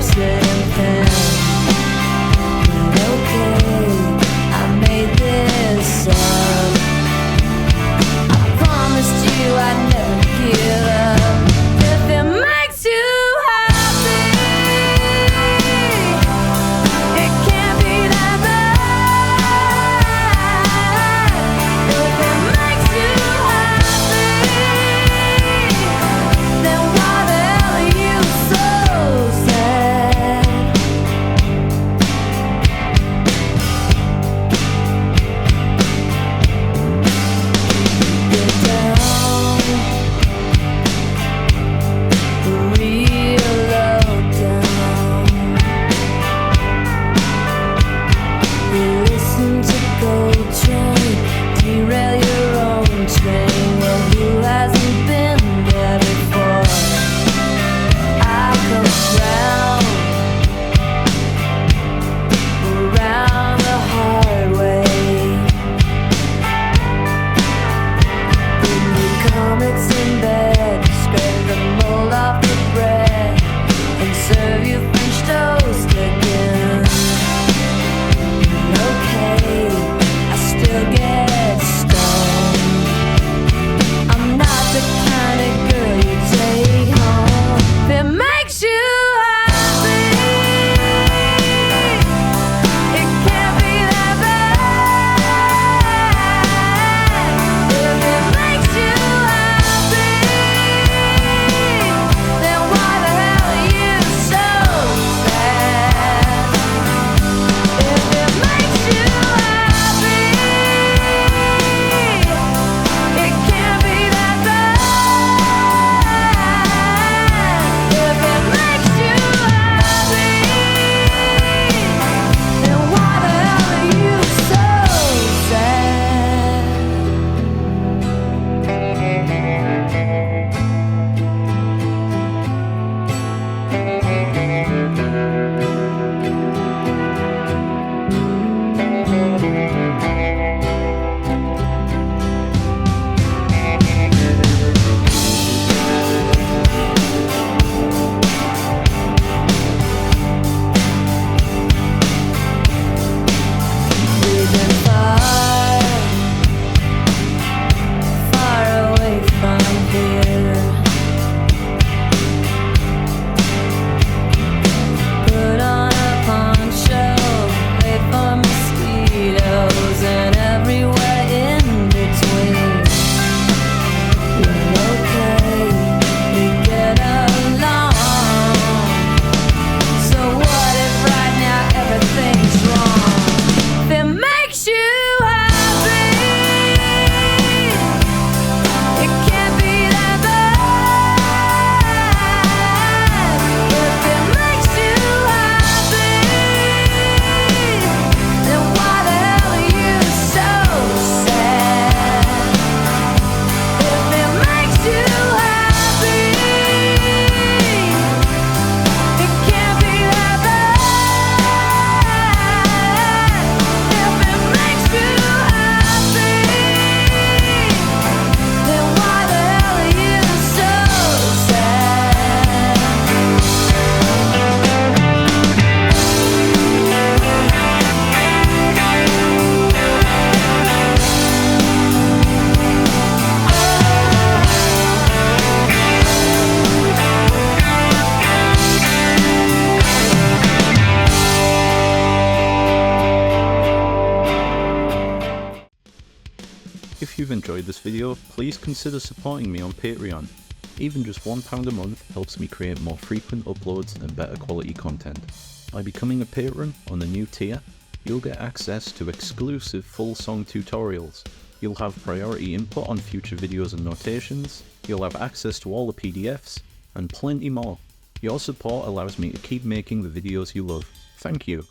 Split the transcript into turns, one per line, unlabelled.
porcelain pen. But okay, I made this up. I promised you I'd never give up. If it makes you happy, it can't be that bad. If it makes you happy, then why the hell are you so sad? Get down, real low down. You listen to Coltrane, derail your own train. Well, who hasn't been there before? I come around the hard way. Bring you comics in bed, scrape the mold off the bread, and serve you French toast again. Okay, I still get stoned. I'm not the kind of girl you take home. If it makes you happy, it can't be that bad. If it makes you happy, then why the hell are you so sad? If it makes you happy, it can't be that bad. If it makes you happy, then why the hell are you so sad? We've been far, far away from here. Put on a poncho, wait for mosquitoes, and everywhere in between. Well, okay, we get along. So what if right now everything's wrong? If it makes you happy, it can't be that bad. If it makes you happy, then why the hell are you so sad? If it makes you happy, it can't be that bad. If it makes you happy, then why the hell are you so sad?
If you've enjoyed this video, please consider supporting me on Patreon. Even just £1 a month helps me create more frequent uploads and better quality content. By becoming a patron on the new tier, you'll get access to exclusive full song tutorials. You'll have priority input on future videos and notations, you'll have access to all the PDFs, and plenty more. Your support allows me to keep making the videos you love. Thank you.